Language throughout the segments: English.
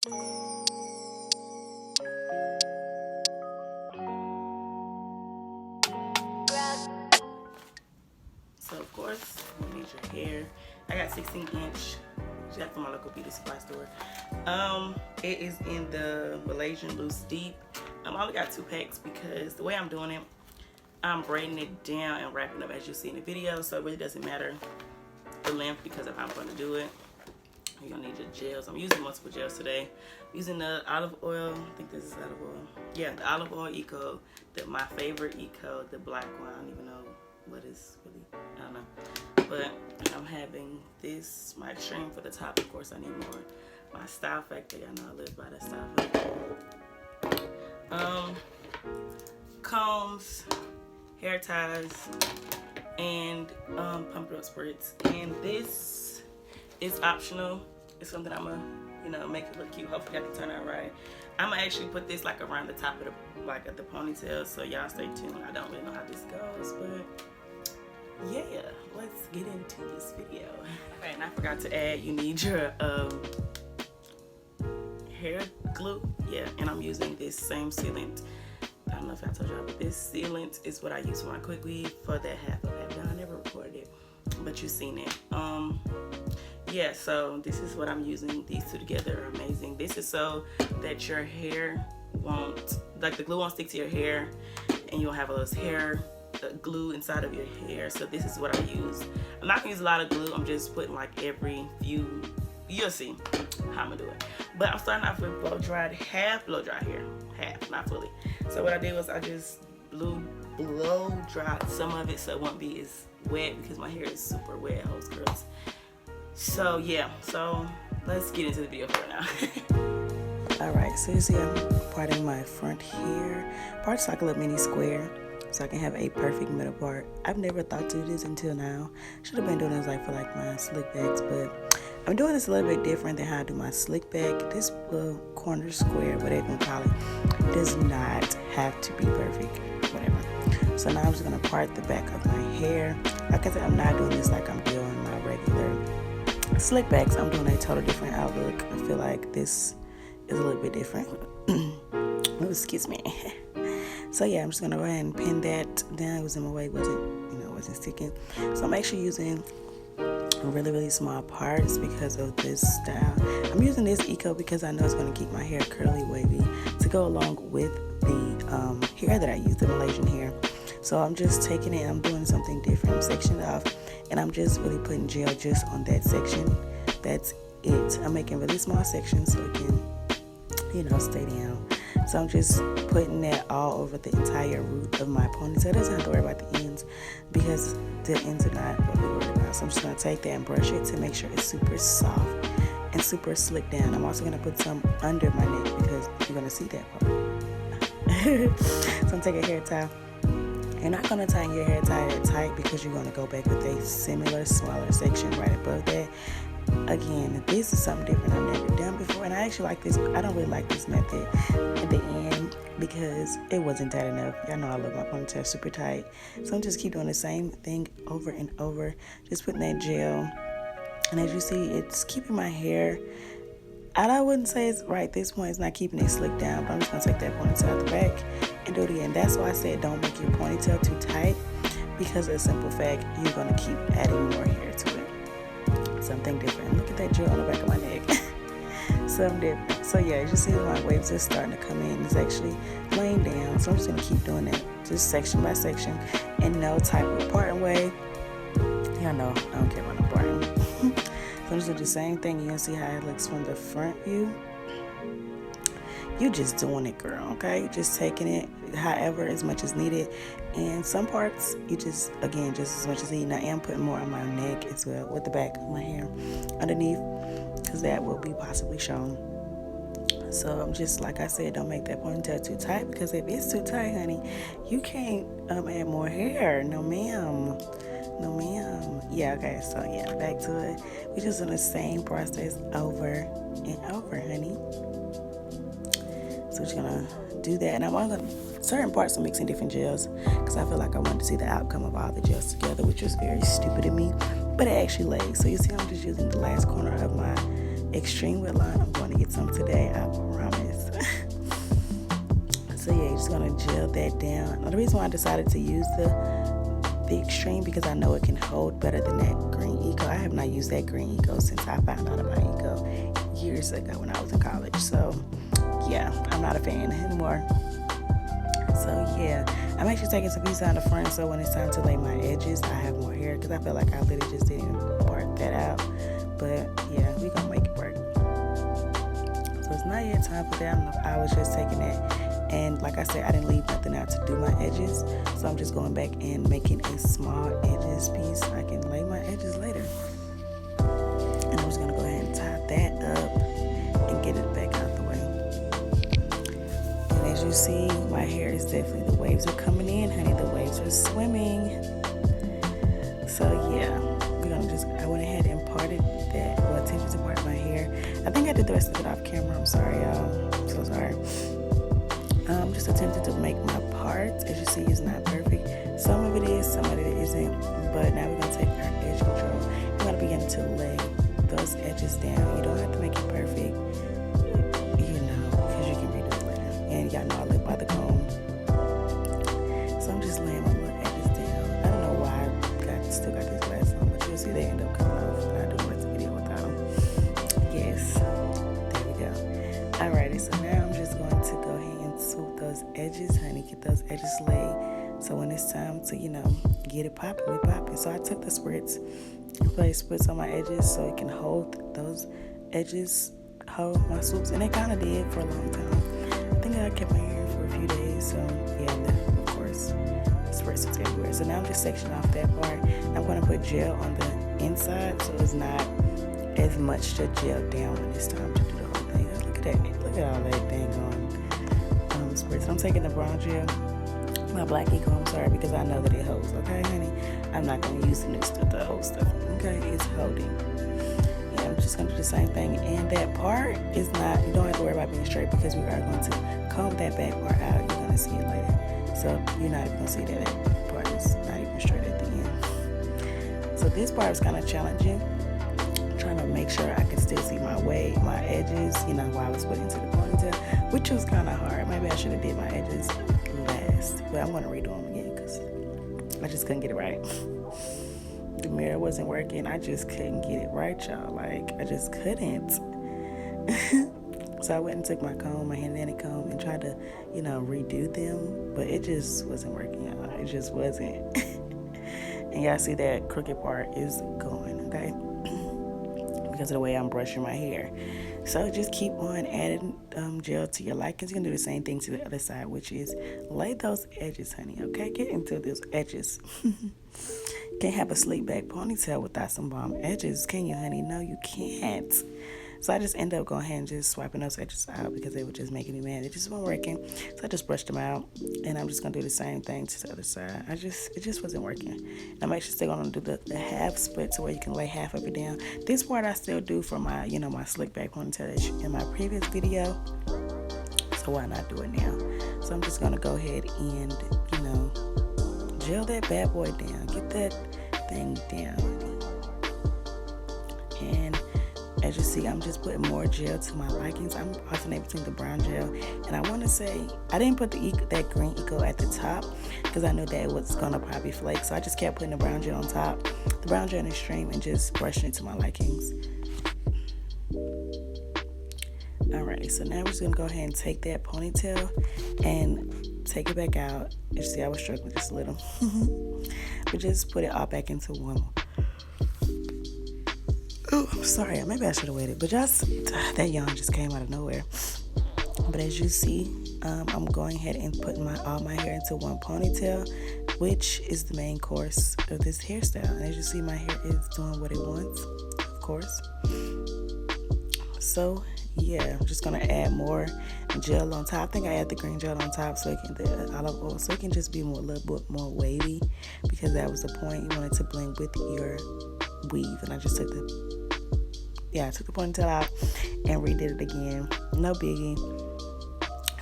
So of course, you need your hair. I got 16-inch. She got from my local beauty supply store. It is in the Malaysian Loose Deep. I only got 2 packs because the way I'm doing it, I'm braiding it down and wrapping up as you see in the video. So it really doesn't matter the length because if I'm going to do it, you're going to need your gels. I'm using multiple gels today. I'm using the olive oil. I think this is olive oil. Yeah, the olive oil Eco. My favorite Eco, the black one. I don't even know what is really, I don't know. But I'm having this, my extreme for the top. Of course, I need more. My Style Factor. I know I live by the Style Factor. Combs, hair ties, and pump up spritz. And this is optional. It's something I'm gonna, make it look cute. Hopefully I can turn out right. I'm gonna actually put this like around the top of the, like at the ponytail. So y'all stay tuned. I don't really know how this goes, but yeah, let's get into this video. Okay, and I forgot to add, you need your hair glue. Yeah, and I'm using this same sealant. I don't know if I told y'all, but this sealant is what I use for my quick weave for that half of it. I never recorded it, but you've seen it. Yeah, so this is what I'm using. These two together are amazing. This is so that your hair won't, like the glue won't stick to your hair and you'll have all this hair glue inside of your hair. So this is what I use. I'm not gonna use a lot of glue. I'm just putting like every few, you'll see how I'm gonna do it. But I'm starting off with blow dried, half blow dry hair, half, not fully. So what I did was I just blow dried some of it so it won't be as wet because my hair is super wet, holds curls. So yeah, so let's get into the video for now. Alright, so you see I'm parting my front hair. Part's like a little mini square so I can have a perfect middle part. I've never thought to do this until now. Should have been doing this like for like my slick backs, but I'm doing this a little bit different than how I do my slick back. This little corner square, whatever you call it, does not have to be perfect, whatever. So now I'm just gonna part the back of my hair. Like I said, I'm not doing this like I'm doing my regular slick backs. I'm doing a total different outlook. I feel like this is a little bit different. Oh, excuse me. So yeah, I'm just gonna go ahead and pin that down. It was in my way, wasn't sticking. So I'm actually using really small parts because of this style. I'm using this Eco because I know it's going to keep my hair curly wavy to go along with the hair that I use, the Malaysian hair. So I'm just taking it, I'm doing something different. I'm sectioning it off and I'm just really putting gel just on that section. That's it. I'm making really small sections so it can, stay down. So I'm just putting that all over the entire root of my ponytail. It doesn't have to worry about the ends because the ends are not what we worry about. So I'm just going to take that and brush it to make sure it's super soft and super slick down. I'm also going to put some under my neck because you're going to see that part. So I'm taking a hair tie. You're not going to tighten your hair tie that tight because you're going to go back with a similar smaller section right above that. Again, this is something different I've never done before, and I actually like this. I don't really like this method at the end because it wasn't tight enough. Y'all know I love my ponytail super tight, so I'm just keep doing the same thing over and over, just putting that gel. And as you see, it's keeping my hair. I wouldn't say it's right at this point. It's not keeping it slicked down, but I'm just gonna take that ponytail out the back and do it again. That's why I said don't make your ponytail too tight because of the simple fact you're gonna keep adding more hair to it. Something different. Look at that gel on the back of my neck. Something different. So yeah, as you see, my waves are starting to come in. It's actually laying down. So I'm just gonna keep doing that, just section by section, in no type of parting way. Y'all know I don't care about no parting. So I'm just gonna do the same thing. You can see how it looks from the front view. You just doing it, girl. Okay, you're just taking it however as much as needed, and some parts you just as much as needed. I am putting more on my neck as well with the back of my hair underneath because that will be possibly shown. So I'm just, like I said, don't make that ponytail too tight because if it's too tight, honey, you can't add more hair. No ma'am. Yeah, okay, so yeah, back to it. We're just doing the same process over and over, honey. So we're just gonna do that, and I'm gonna certain parts I'm mixing different gels because I feel like I wanted to see the outcome of all the gels together, which was very stupid of me, but it actually lays. So you see I'm just using the last corner of my extreme wet line. I'm going to get some today, I promise. So yeah, you're just gonna gel that down. Now, the reason why I decided to use the extreme because I know it can hold better than that green eco. I have not used that green eco since I found out about eco years ago when I was in college. So yeah, I'm not a fan anymore. So yeah, I'm actually taking some pieces out of the front, so when it's time to lay my edges, I have more hair because I feel like I literally just didn't part that out. But yeah, we gonna make it work. So it's not yet time for that. I was just taking that, and like I said, I didn't leave nothing out to do my edges, so I'm just going back and making a small edges piece so I can lay my edges later. And I'm just gonna go ahead and tie that up and get it back out the way. And as you see, my hair is definitely, the waves are coming in, honey. The waves are swimming. So yeah, we're gonna just, I went ahead and parted that, well, attempted to part my hair. I think I did the rest of it off camera. I'm sorry, y'all. I'm so sorry. Just attempted to make my parts. As you see, it's not perfect. Some of it is, some of it isn't. But now we're gonna take our edge control. We're gonna begin to lay those edges down. You don't have to make it perfect, you know, because you can redo it later. And y'all know I live by the comb. So I'm just laying my little edges down. I don't know why I still got these glasses on, but you'll see they end up coming off when I do the rest of the video without them. Yes, there we go. Alrighty, so now I'm just going to go ahead and swoop those edges, honey. Get those edges laid. So when it's time to, you know, get it popping, we popping. So I took the spritz, placed spritz on my edges so it can hold those edges, hold my swoops, and it kind of did for a long time. I think I kept my hair for a few days, so yeah, and then of course, spritz was everywhere. So now I'm just sectioning off that part. I'm going to put gel on the inside so it's not as much to gel down when it's time to do the whole thing. Look at that, look at all that dang on spritz. I'm taking the brown gel, my black eco, I'm sorry, because I know that it holds, okay, honey? I'm not going to use the new stuff, the old stuff, okay? It's holding. Yeah, I'm just going to do the same thing. And that part is not, you don't have to worry about being straight because we are going to comb that back part out. You're going to see it later. So you're not even going to see that part is not even straight at the end. So this part was kind of challenging. Trying to make sure I could still see my wave, my edges, you know, while I was putting into the ponytail, which was kind of hard. Maybe I should have did my edges last, but I'm going to redo them again because I just couldn't get it right. The mirror wasn't working. I just couldn't get it right, y'all. Like, I just couldn't. So I went and took my comb, my hand-knitted comb, and tried to, you know, redo them, but it just wasn't working, y'all. It just wasn't. And y'all see that crooked part is going, okay? Because of the way I'm brushing my hair. So just keep on adding gel to your likings. You're going to do the same thing to the other side, which is lay those edges, honey, okay? Get into those edges. Can't have a slick back ponytail without some bomb edges, can you, honey? No, you can't. So I just end up going ahead and just swiping those edges out because they were just making me mad. It just wasn't working. So I just brushed them out, and I'm just going to do the same thing to the other side. It just wasn't working. And I'm actually still going to do the half split to where you can lay half of it down. This part I still do for my, you know, my slick back ponytail in my previous video. So why not do it now? So I'm just going to go ahead and, you know, gel that bad boy down. Get that thing down. And as you see, I'm just putting more gel to my likings. I'm alternating between the brown gel, and I want to say I didn't put that green eco at the top because I knew that it was gonna probably flake. So I just kept putting the brown gel on top, the brown gel in the stream, and just brushing it to my likings. Alrighty, so now we're just gonna go ahead and take that ponytail and take it back out. You see, I was struggling just a little. We just put it all back into one. Oh, I'm sorry. Maybe I should have waited, but just that yawn just came out of nowhere. But as you see, I'm going ahead and putting all my hair into one ponytail, which is the main course of this hairstyle. And as you see, my hair is doing what it wants, of course. So yeah, I'm just gonna add more gel on top. I think I add the green gel on top so it can the olive oil, so it can just be a little bit more wavy, because that was the point. You want it to blend with your weave, and I just took the ponytail out and redid it again. No biggie.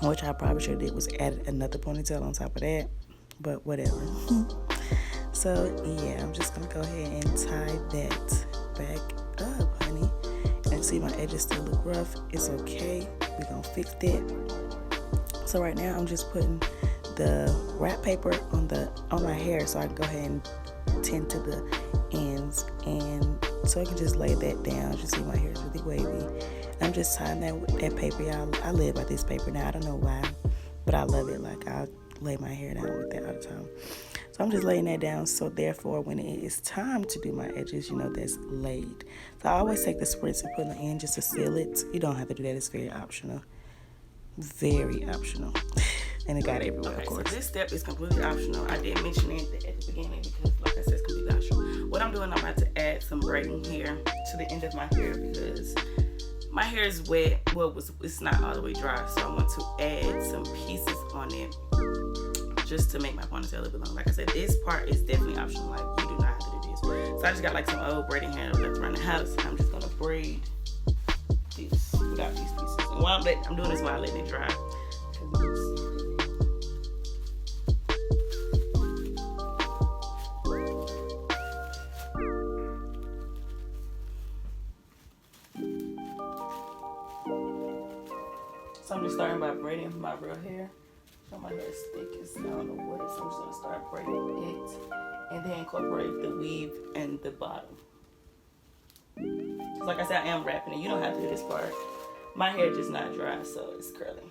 Which I probably should have did was added another ponytail on top of that, but whatever. So yeah, I'm just gonna go ahead and tie that back up, honey. And see my edges still look rough. It's okay. We're gonna fix that. So right now I'm just putting the wrap paper on my hair so I can go ahead and tend to the ends, and so I can just lay that down. You see my hair is really wavy. I'm just tying that with that paper, y'all. I live by this paper now. I don't know why, but I love it. Like, I lay my hair down with that all the time. So I'm just laying that down, so therefore when it is time to do my edges, you know, that's laid. So I always take the spritz and put it in just to seal it. You don't have to do that. It's very optional. Very optional. And it got everywhere, of course. So this step is completely optional. I didn't mention it at the beginning because, like I said, it's completely optional. What I'm doing, I'm about to add some braiding here to the end of my hair because my hair is wet. Well, it's not all the way dry, so I want to add some pieces on it just to make my ponytail a little bit long. Like I said, this part is definitely optional. Like, you do not have to do this. So I just got like some old braiding hair left around the house. I'm just gonna braid this without these pieces. And while I'm doing this while I'm letting it dry. So I'm just starting by braiding my real hair. So my hair is thick, I don't know what it is. So I'm just gonna start braiding it and then incorporate the weave and the bottom. Cause like I said, I am wrapping it. You don't have to do this part. My hair just not dry, so it's curly.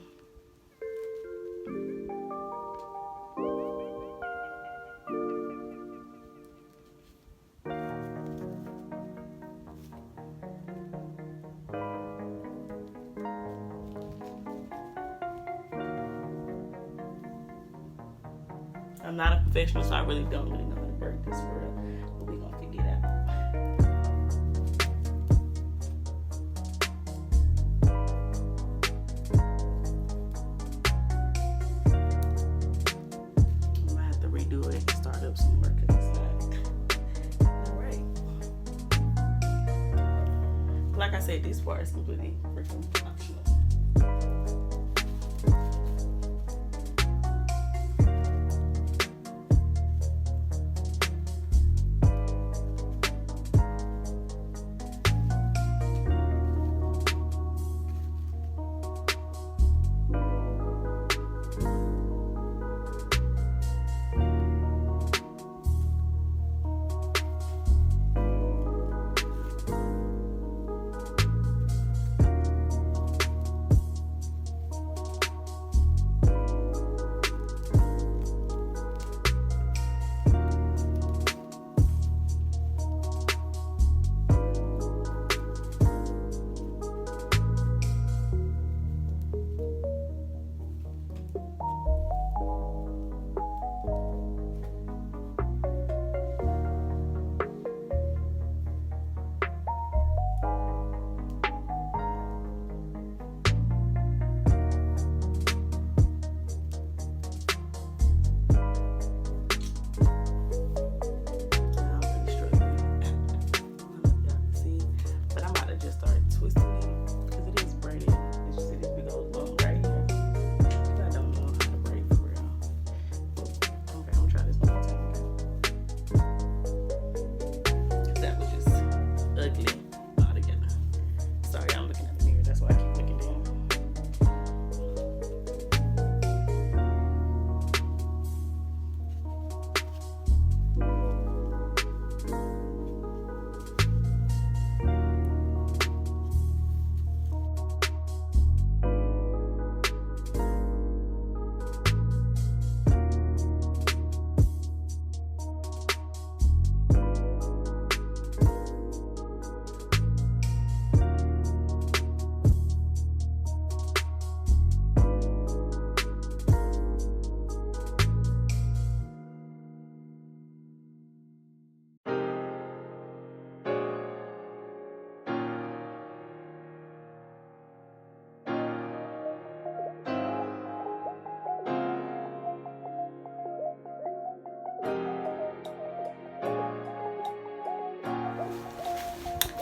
I'm not a professional, so I really don't know how to braid this for real, but we're gonna figure it out. I might have to redo it and start up some more because it's not right. Like I said, this part is completely freaking optional.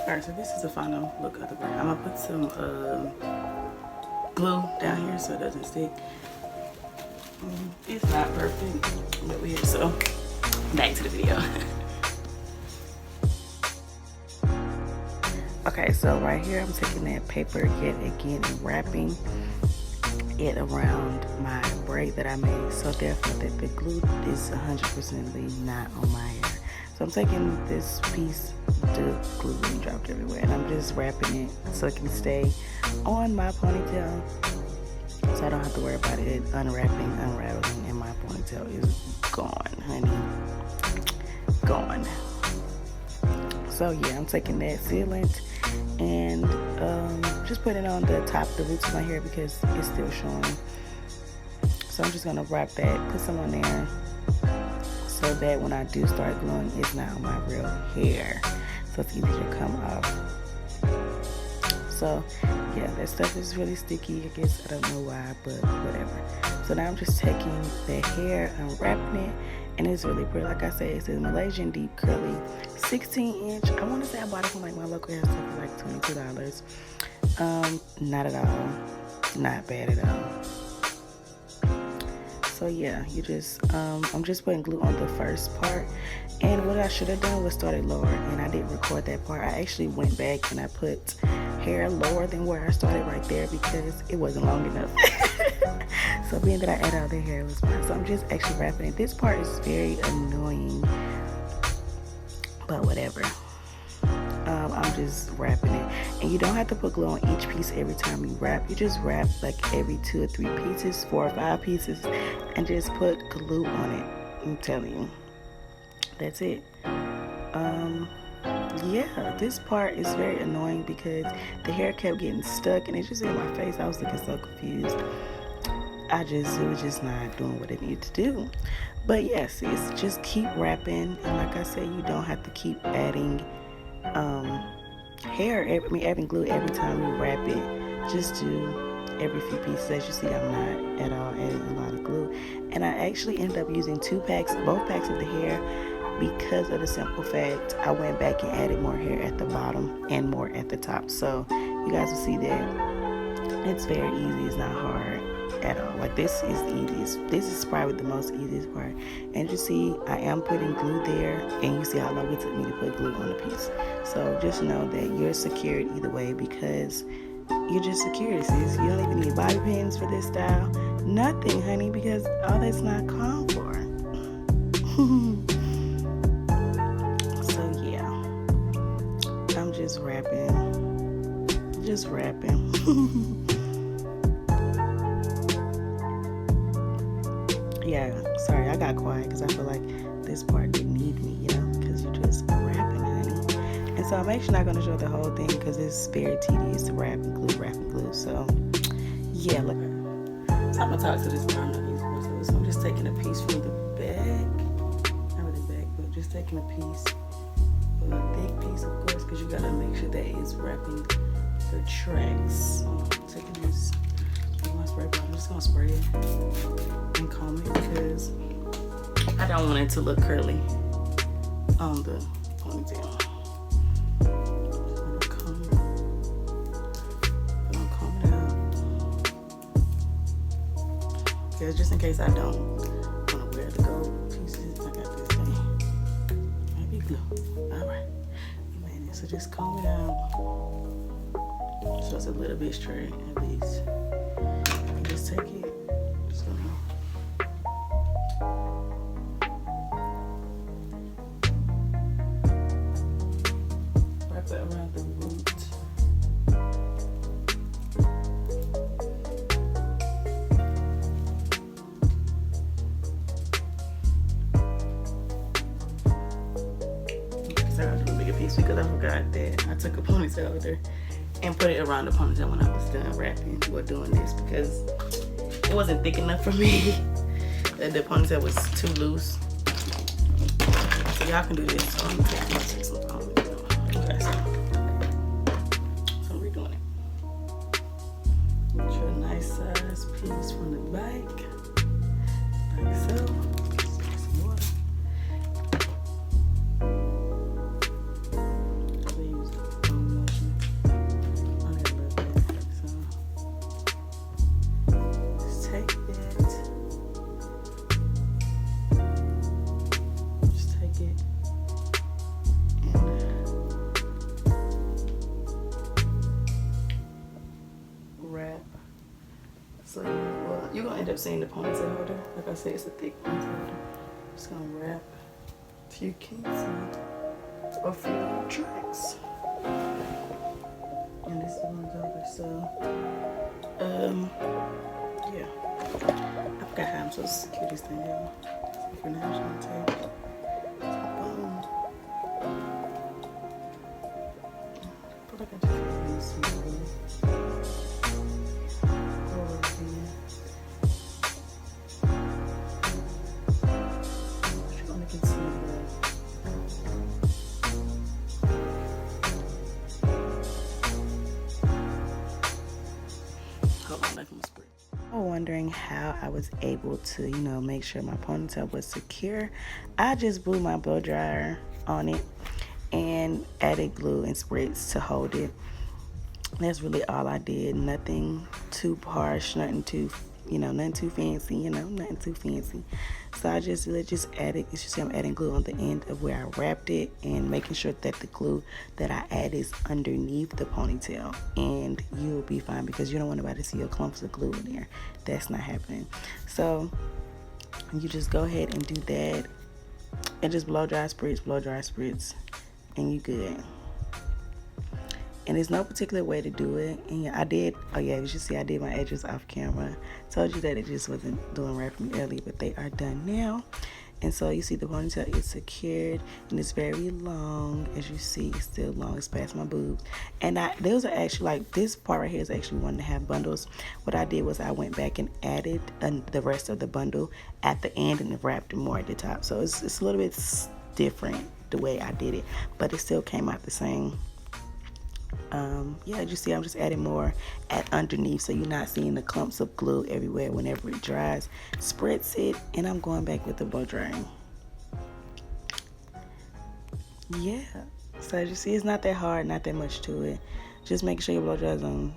Alright, so this is the final look of the braid. I'm gonna put some glue down here so it doesn't stick. It's not perfect, but weird. So back to the video. Okay, so right here I'm taking that paper yet again and wrapping it around my braid that I made, so definitely the glue is 100% not on my hair. So I'm taking this piece, the glue being dropped everywhere, and I'm just wrapping it so it can stay on my ponytail, so I don't have to worry about it unwrapping, unraveling, and my ponytail is gone, honey, gone. So yeah, I'm taking that sealant and just putting it on the top, the roots of my hair, because it's still showing. So I'm just gonna wrap that, put some on there, so that when I do start gluing, it's not on my real hair, so it's easy to come off. So yeah, that stuff is really sticky. I guess I don't know why, but whatever. So now I'm just taking the hair, unwrapping it, and it's really pretty. Like I said, it's a Malaysian deep curly 16-inch. I want to say I bought it from like my local hair store for like $22. Not at all, not bad at all. So yeah, you just I'm just putting glue on the first part, and what I should have done was started lower, and I didn't record that part. I actually went back and I put hair lower than where I started right there because it wasn't long enough. So being that I added all the hair, it was fine. So I'm just actually wrapping it. This part is very annoying, but whatever. I'm just wrapping it, and you don't have to put glue on each piece every time you wrap. You just wrap like every 2 or 3 pieces, 4 or 5 pieces, and just put glue on it. I'm telling you, that's it. Yeah, this part is very annoying because the hair kept getting stuck and it just in my face. I was looking so confused. It was just not doing what it needed to do. But yes, it's just keep wrapping, and like I said, you don't have to keep adding adding glue every time you wrap it. Just do every few pieces. As you see, I'm not at all adding a lot of glue, and I actually ended up using both packs of the hair, because of the simple fact I went back and added more hair at the bottom and more at the top. So you guys will see that it's very easy. It's not hard at all. Like, this is the easiest. This is probably the most easiest part. And you see, I am putting glue there, and you see how long it took me to put glue on the piece. So just know that you're secured either way, because you're just secured, sis. You don't even need bobby pins for this style. Nothing, honey, because all that's not called for. So yeah, I'm just wrapping. Yeah, sorry, I got quiet because I feel like this part didn't need me, because you're just wrapping, honey. And so I'm actually not going to show the whole thing because it's very tedious to wrap and glue. So yeah, look. So I'm going to talk to this brown. So I'm just taking a piece from the back. Not really back, but just taking a piece. A thick piece, of course, because you got to make sure that it's wrapping the tracks. So I'm taking this. I'm just going to spray it and comb it because I don't want it to look curly on the ponytail. I'm gonna comb it out. Because just in case I don't want to wear the gold pieces, I got this thing. Maybe glue. Alright. So just comb it out. So it's a little bit straight at least. Just take it. Just gonna wrap it around the root. So I gotta do a bigger piece because I forgot that I took a ponytail over there and put it around the ponytail when I was done wrapping or doing this, because it wasn't thick enough for me. The ponytail was too loose. So y'all can do this. So I'm gonna take some ponytail. Okay, so I'm redoing it. Get you a nice size piece from the back, like so. Some water. So well, you're gonna end up seeing the ponytail holder. Like I said, it's a thick ponytail holder. Just gonna wrap a few kinks and a few tracks. And this is one over. So yeah. I forgot how I'm supposed to secure this thing, y'all. So for now, I'm just gonna take boom. I feel like I just need some glue. Wondering how I was able to, make sure my ponytail was secure. I just blew my blow dryer on it and added glue and spritz to hold it. That's really all I did. Nothing too harsh, nothing too, nothing too fancy, nothing too fancy. So I just added, you see I'm adding glue on the end of where I wrapped it and making sure that the glue that I add is underneath the ponytail. And you'll be fine because you don't want nobody to see your clumps of glue in there. That's not happening. So you just go ahead and do that and just blow dry spritz, and you good. And there's no particular way to do it. And yeah, I did, you should see I did my edges off camera. Told you that it just wasn't doing right for me earlier, but they are done now. And so you see the ponytail is secured and it's very long. As you see, it's still long, it's past my boobs. And those are actually, like, this part right here is actually 1.5 bundles. What I did was I went back and added the rest of the bundle at the end and wrapped it more at the top. So it's a little bit different the way I did it, but it still came out the same. As you see, I'm just adding more at underneath so you're not seeing the clumps of glue everywhere whenever it dries. Spritz it, and I'm going back with the blow drying. Yeah, so as you see, it's not that hard, not that much to it. Just make sure your blow dry is on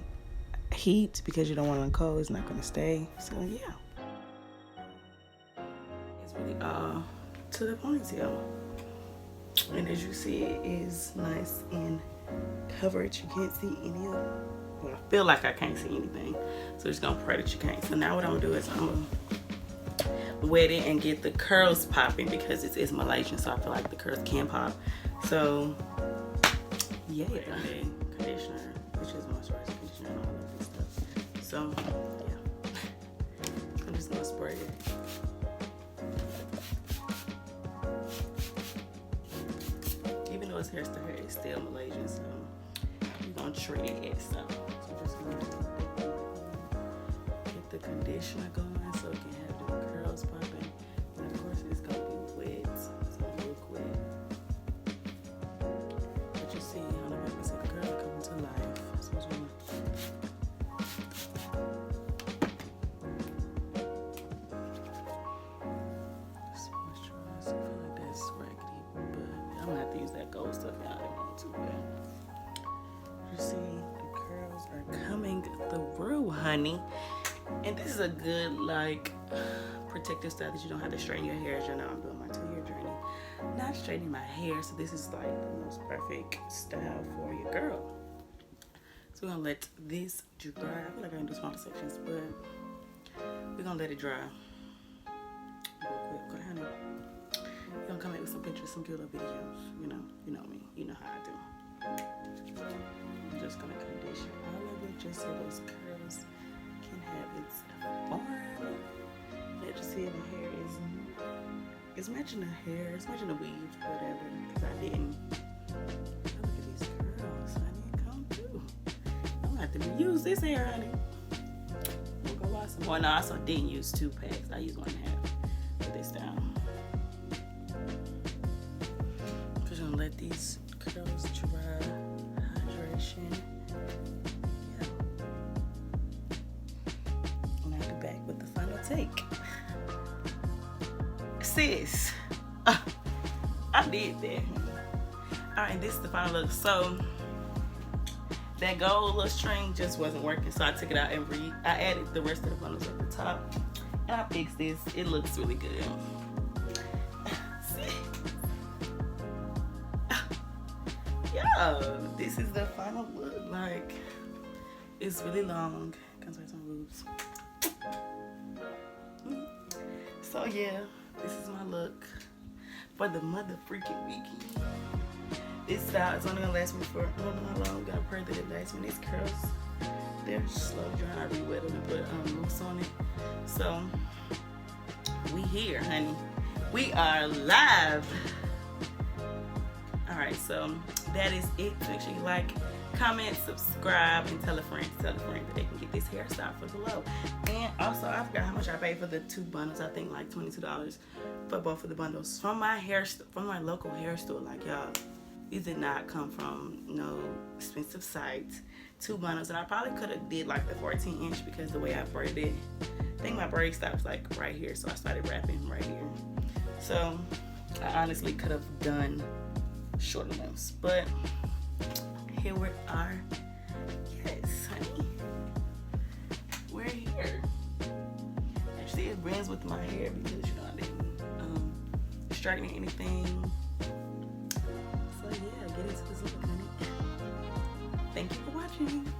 heat because you don't want it on cold. It's not going to stay. So yeah, it's really to the ponytail, and as you see, it is nice and covered. You can't see any of it. Well, I feel like I can't see anything, so just gonna pray that you can't. So now what I'm gonna do is I'm gonna wet it and get the curls popping because it's Malaysian, so I feel like the curls can pop. So yeah, conditioner, which is moisturizing conditioner and all of this stuff. So yeah, I'm just gonna spray it. His hair is still Malaysian, so we're gonna treat it as so. So just gonna get the conditioner going so it can have the curls popping. And of course it's gonna be wet. It's gonna look wet. But you see, on the back it's like a curl coming to life. So it's gonna moisturize. I feel like that's raggedy, but I'm gonna have to use that gold stuff now. I don't want to, but you see the curls are coming through, honey. And this is a good, like, protective style that you don't have to straighten your hair. As you know, I'm doing my 2-year journey, not straightening my hair, so this is like the most perfect style for your girl. So we're gonna let this dry. I feel like I can do smaller sections, but we're gonna let it dry real quick. Okay, honey. You're gonna come back with some pictures, some cute little videos. You know me. You know how I do. I'm just gonna condition all of it just so those curls can have its form. Let you see the hair is matching the hair. It's matching the weave, whatever. Because I didn't. Look at these curls, honey. Come through. I'm gonna have to use this hair, honey. We'll go buy some more. No, I also didn't use 2 packs. I used 1.5. Put this down. Let these curls dry. Hydration. Yeah. And I'll be back with the final take. Sis, I did that. Alright, this is the final look. So that gold little string just wasn't working, so I took it out and I added the rest of the bundles at the top, and I fixed this. It looks really good. Yeah, this is the final look. Like, it's really long. Comes right to my boobs. So yeah, this is my look for the mother freaking weekend. This style is only gonna last me for, I don't know how long. Gotta pray that it lasts me. These curls, they're slow drying. I re-wet them and put mousse on it. So we here, honey. We are live. All right, so that is it. Make sure you like, comment, subscribe, and tell a friend that they can get this hairstyle for below. And also, I forgot how much I paid for the 2 bundles. I think like $22 for both of the bundles from my local hair store. Like, y'all, these did not come from no expensive sites. 2 bundles, and I probably could have did like the 14-inch because the way I braided it, I think my braid stops like right here, so I started wrapping right here. So I honestly could have done shorter lengths, but here we are. Yes, honey, we're here. Actually, it blends with my hair because I didn't straighten anything. So yeah, get into this look, honey. Thank you for watching.